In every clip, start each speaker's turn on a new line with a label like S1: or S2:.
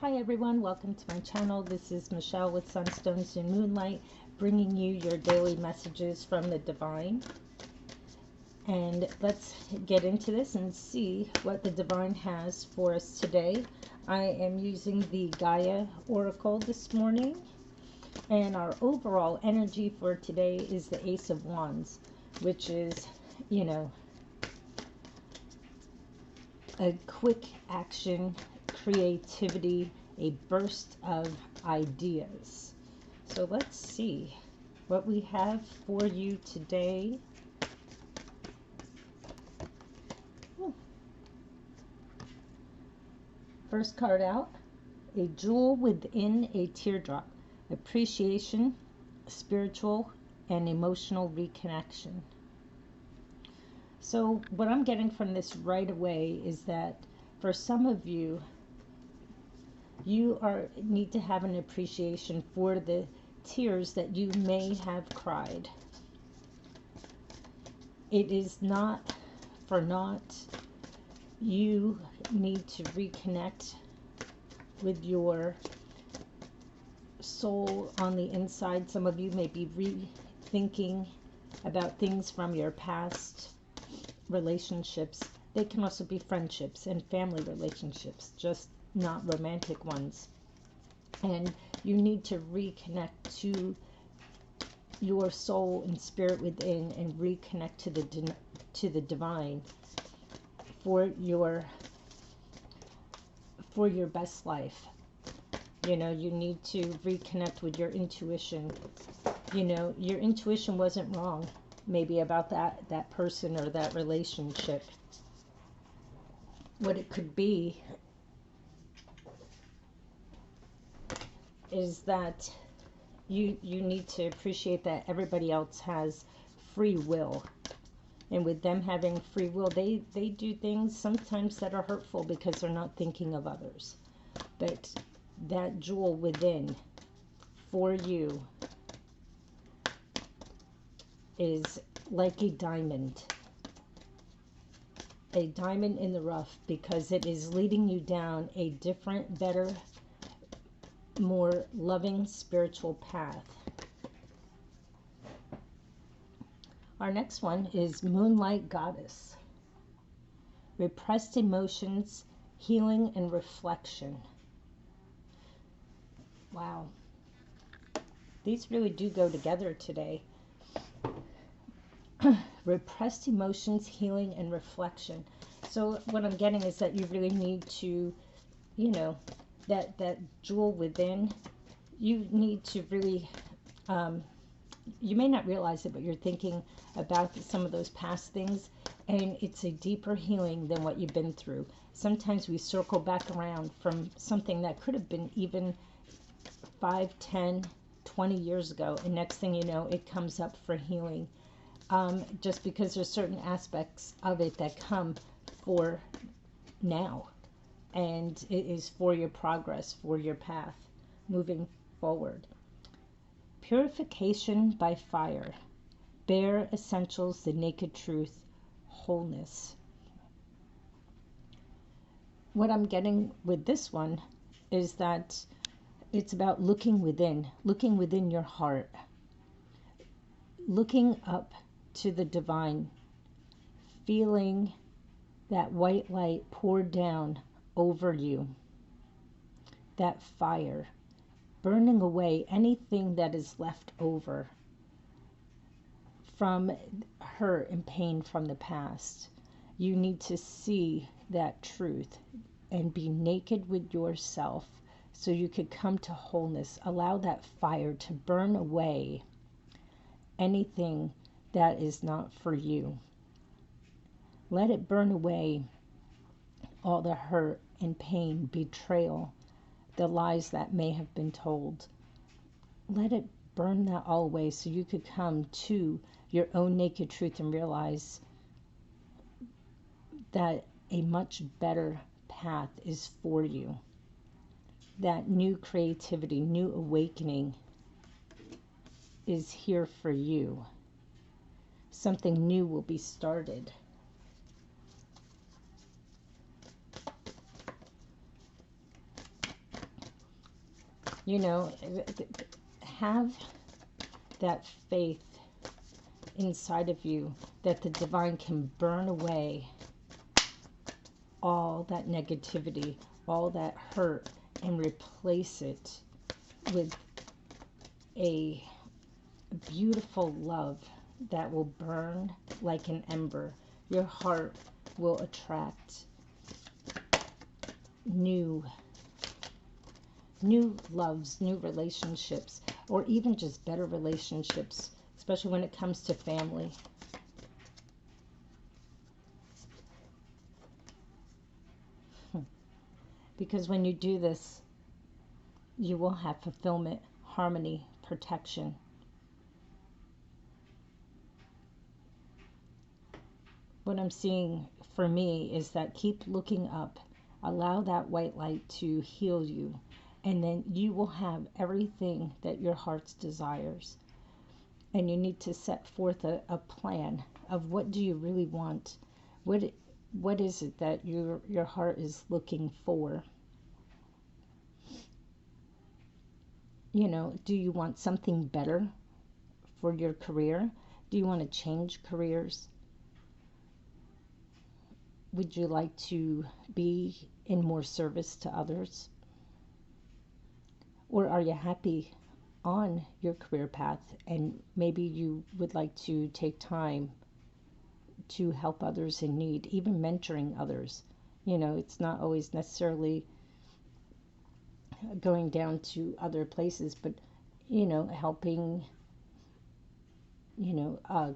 S1: Hi everyone, welcome to my channel. This is Michelle with Sunstones and Moonlight, bringing you your daily messages from the divine. And let's get into this and see what the divine has for us today. I am using the Gaia Oracle this morning, and our overall energy for today is the Ace of Wands, which is, a quick action, creativity, a burst of ideas. So let's see what we have for you today. First card out, a jewel within a teardrop, appreciation, spiritual and emotional reconnection. So what I'm getting from this right away is that for some of you, you need to have an appreciation for the tears that you may have cried. It is not for naught. You need to reconnect with your soul on the inside. Some of you may be rethinking about things from your past relationships. They can also be friendships and family relationships, just not romantic ones. And you need to reconnect to your soul and spirit within and reconnect to the divine for your best life. You need to reconnect with your intuition. Your intuition wasn't wrong maybe about that person or that relationship. What it could be is that you need to appreciate that everybody else has free will. And with them having free will, they do things sometimes that are hurtful because they're not thinking of others. But that jewel within for you is like a diamond in the rough, because it is leading you down a different, better, more loving spiritual path. Our next one is Moonlight Goddess. Repressed emotions, healing and reflection. Wow. These really do go together today. Repressed emotions, healing and reflection. So what I'm getting is that you really need to, that jewel within, you need to really, you may not realize it, but you're thinking about some of those past things, and it's a deeper healing than what you've been through. Sometimes we circle back around from something that could have been even 5, 10, 20 years ago, and next thing you know, it comes up for healing. Just because there's certain aspects of it that come for now, and it is for your progress, for your path moving forward. Purification by fire. Bare essentials, the naked truth, wholeness. What I'm getting with this one is that it's about looking within your heart, looking up to the divine, feeling that white light pour down over you, that fire, burning away anything that is left over from hurt and pain from the past. You need to see that truth and be naked with yourself so you could come to wholeness. Allow that fire to burn away anything that is not for you. Let it burn away all the hurt and pain, betrayal, the lies that may have been told. Let it burn that all away so you could come to your own naked truth and realize that a much better path is for you. That new creativity, new awakening is here for you. Something new will be started. You know, have that faith inside of you that the divine can burn away all that negativity, all that hurt, and replace it with a beautiful love that will burn like an ember. Your heart will attract new loves, new relationships, or even just better relationships, especially when it comes to family. Because when you do this, you will have fulfillment, harmony, protection. What I'm seeing for me is that keep looking up. Allow that white light to heal you, and then you will have everything that your heart's desires. And you need to set forth a plan of what do you really want. What is it that your heart is looking for? You know, do you want something better for your career? Do you want to change careers? Would you like to be in more service to others? Or are you happy on your career path and maybe you would like to take time to help others in need, even mentoring others? You know, it's not always necessarily going down to other places, but, you know, helping,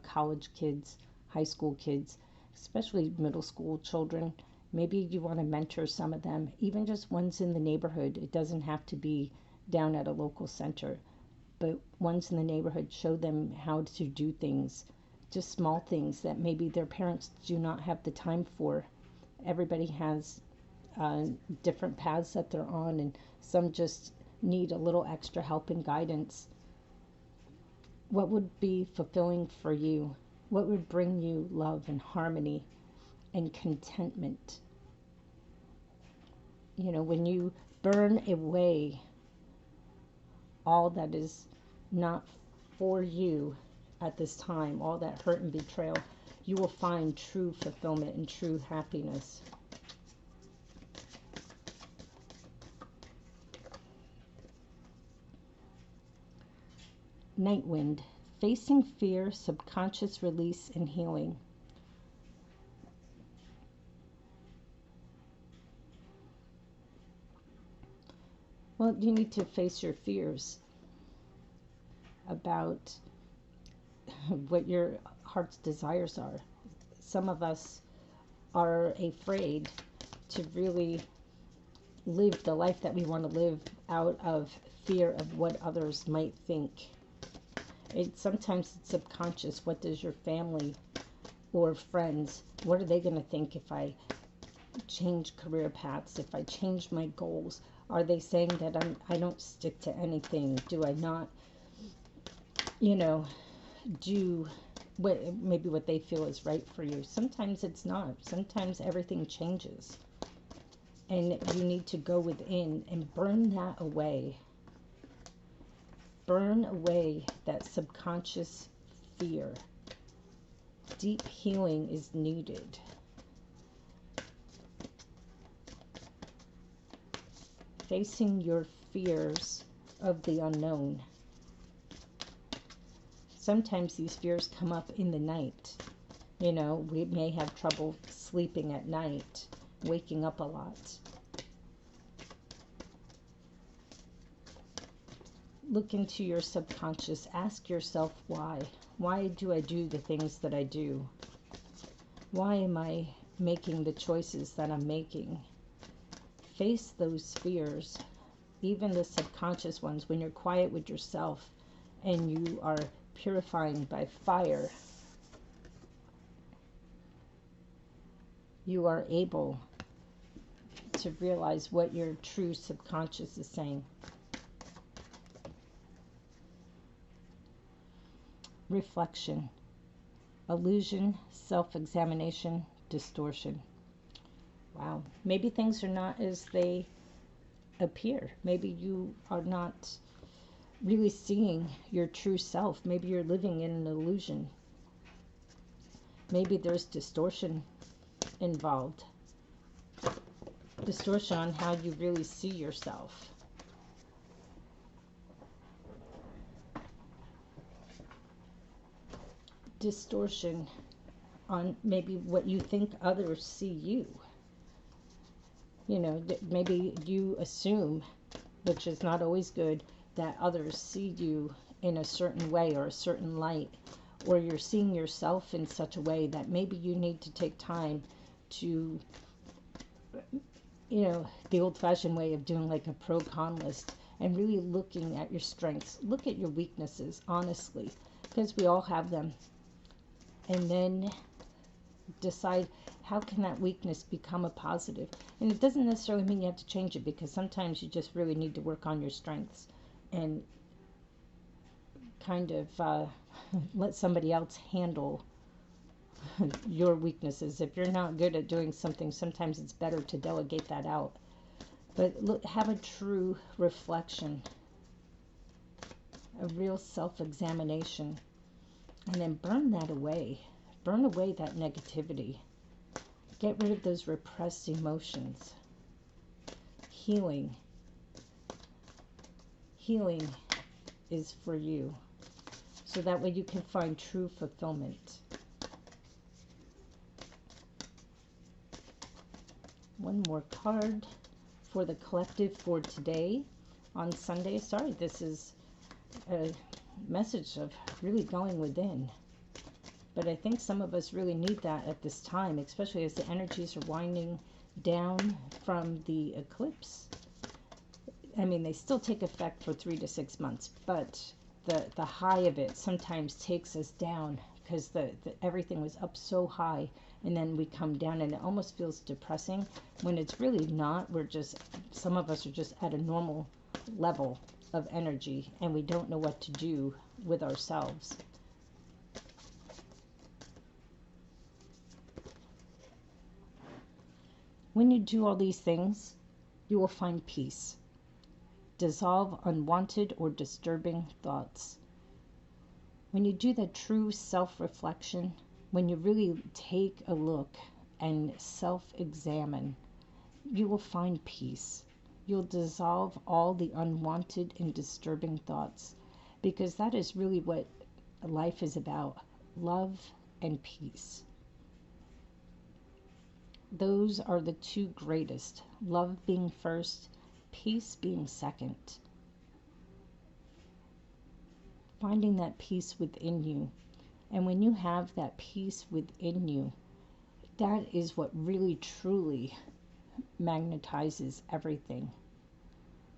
S1: college kids, high school kids, especially middle school children. Maybe you want to mentor some of them, even just ones in the neighborhood. It doesn't have to be down at a local center, but ones in the neighborhood, show them how to do things, just small things that maybe their parents do not have the time for. Everybody has different paths that they're on, and some just need a little extra help and guidance. What would be fulfilling for you? What would bring you love and harmony and contentment? You know, when you burn away all that is not for you at this time, all that hurt and betrayal, you will find true fulfillment and true happiness. Night wind, facing fear, subconscious release and healing. Well, you need to face your fears about what your heart's desires are. Some of us are afraid to really live the life that we want to live out of fear of what others might think. Sometimes it's subconscious. What does your family or friends, what are they going to think if I change career paths, if I change my goals? Are they saying that I don't stick to anything? Do I not, do what they feel is right for you? Sometimes it's not. Sometimes everything changes. And you need to go within and burn that away. Burn away that subconscious fear. Deep healing is needed. Facing your fears of the unknown. Sometimes these fears come up in the night. We may have trouble sleeping at night, waking up a lot. Look into your subconscious. Ask yourself why. Why do I do the things that I do? Why am I making the choices that I'm making? Face those fears, even the subconscious ones, when you're quiet with yourself and you are purifying by fire. You are able to realize what your true subconscious is saying. Reflection, illusion, self-examination, distortion. Wow, maybe things are not as they appear. Maybe you are not really seeing your true self. Maybe you're living in an illusion. Maybe there's distortion involved. Distortion on how you really see yourself. Distortion on maybe what you think others see you. You know, maybe you assume, which is not always good, that others see you in a certain way or a certain light, or you're seeing yourself in such a way that maybe you need to take time to, you know, the old-fashioned way of doing like a pro-con list and really looking at your strengths. Look at your weaknesses, honestly, because we all have them. And then decide, how can that weakness become a positive? And it doesn't necessarily mean you have to change it, because sometimes you just really need to work on your strengths and kind of let somebody else handle your weaknesses. If you're not good at doing something, sometimes it's better to delegate that out. But look, have a true reflection, a real self-examination, and then burn that away. Burn away that negativity. Get rid of those repressed emotions. Healing. Healing is for you. So that way you can find true fulfillment. One more card for the collective for today on Sunday. Sorry, this is a message of really going within. But I think some of us really need that at this time, especially as the energies are winding down from the eclipse. I mean, they still take effect for 3 to 6 months, but the high of it sometimes takes us down, because everything was up so high, and then we come down, and it almost feels depressing when it's really not. We're just, some of us are just at a normal level of energy, and we don't know what to do with ourselves. When you do all these things, you will find peace. Dissolve unwanted or disturbing thoughts. When you do that true self-reflection, when you really take a look and self-examine, you will find peace. You'll dissolve all the unwanted and disturbing thoughts, because that is really what life is about: love and peace. Those are the two greatest. Love being first, peace being second. Finding that peace within you. And when you have that peace within you, that is what really truly magnetizes everything.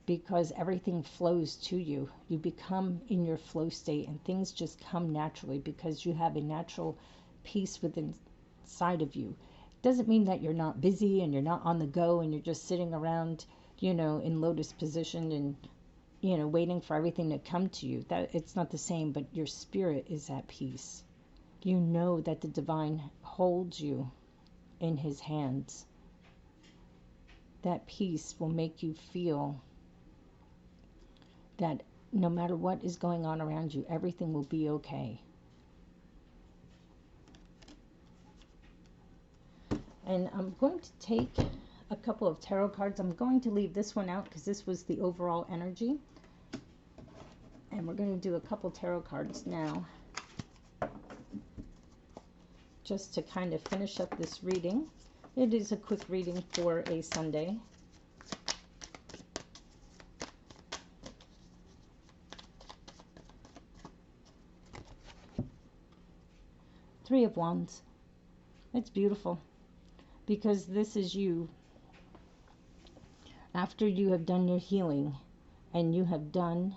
S1: Because everything flows to you. You become in your flow state, and things just come naturally because you have a natural peace within inside of you. Doesn't mean that you're not busy and you're not on the go and you're just sitting around, you know, in lotus position and, you know, waiting for everything to come to you. That it's not the same, but your spirit is at peace. You know that the divine holds you in his hands. That peace will make you feel that no matter what is going on around you, everything will be okay. And I'm going to take a couple of tarot cards. I'm going to leave this one out because this was the overall energy. And we're going to do a couple tarot cards now, just to kind of finish up this reading. It is a quick reading for a Sunday. Three of Wands. It's beautiful, because this is you. After you have done your healing and you have done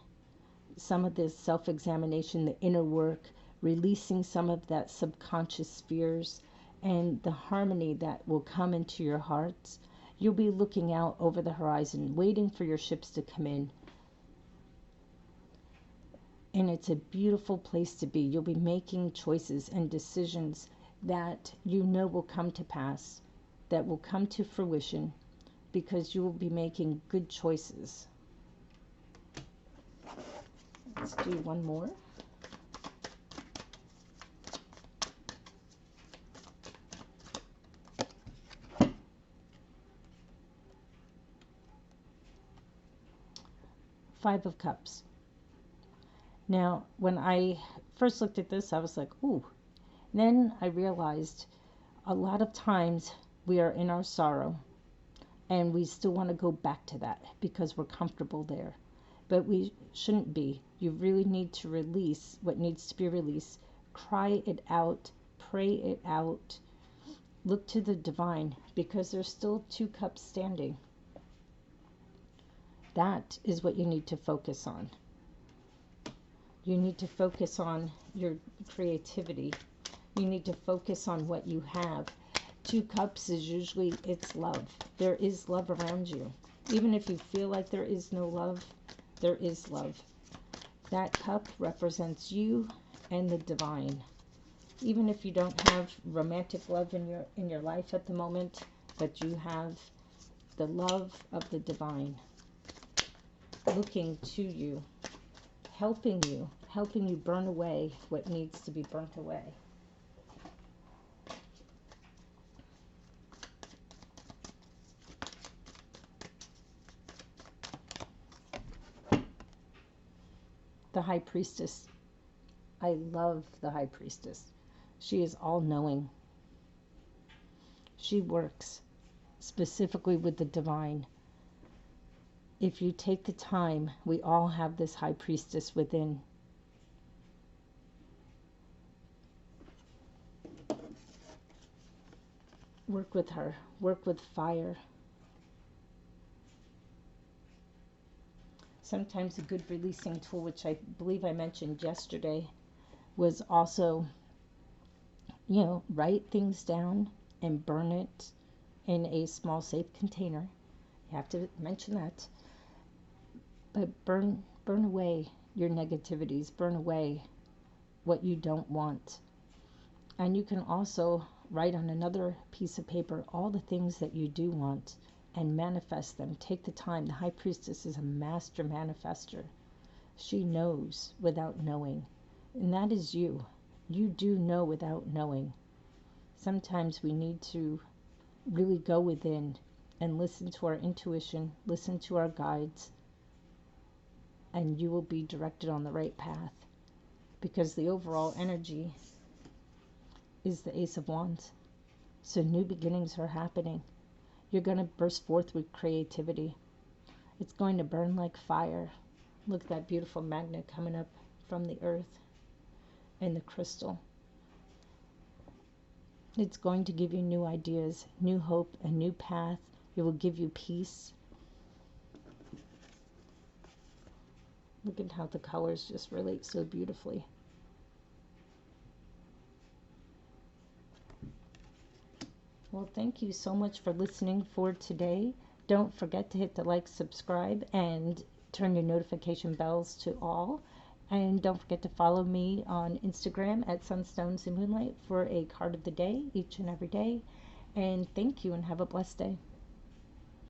S1: some of this self-examination, the inner work, releasing some of that subconscious fears and the harmony that will come into your hearts, you'll be looking out over the horizon, waiting for your ships to come in. And it's a beautiful place to be. You'll be making choices and decisions that you know will come to pass, that will come to fruition, because you will be making good choices. Let's do one more. Five of Cups. Now, when I first looked at this, I was like, ooh. Then I realized a lot of times we are in our sorrow and we still want to go back to that because we're comfortable there. But we shouldn't be. You really need to release what needs to be released. Cry it out. Pray it out. Look to the divine because there's still 2 cups standing. That is what you need to focus on. You need to focus on your creativity. You need to focus on what you have. 2 cups is usually, it's love. There is love around you. Even if you feel like there is no love, there is love. That cup represents you and the divine. Even if you don't have romantic love in your life at the moment, but you have the love of the divine looking to you, helping you burn away what needs to be burnt away. The High Priestess. I love the High Priestess. She is all-knowing. She works specifically with the divine. If you take the time, we all have this High Priestess within. Work with her. Work with fire. Sometimes a good releasing tool, which I believe I mentioned yesterday, was also, write things down and burn it in a small safe container. You have to mention that. But burn away your negativities. Burn away what you don't want. And you can also write on another piece of paper all the things that you do want and manifest them. Take the time. The High Priestess is a master manifester. She knows without knowing. And that is you. You do know without knowing. Sometimes we need to really go within and listen to our intuition, listen to our guides, and you will be directed on the right path. Because the overall energy is the Ace of Wands. So new beginnings are happening. You're going to burst forth with creativity. It's going to burn like fire. Look at that beautiful magnet coming up from the earth and the crystal. It's going to give you new ideas, new hope, a new path. It will give you peace. Look at how the colors just relate so beautifully. Well, thank you so much for listening for today. Don't forget to hit the like, subscribe, and turn your notification bells to all. And don't forget to follow me on Instagram at Sunstones and Moonlight for a card of the day each and every day. And thank you and have a blessed day.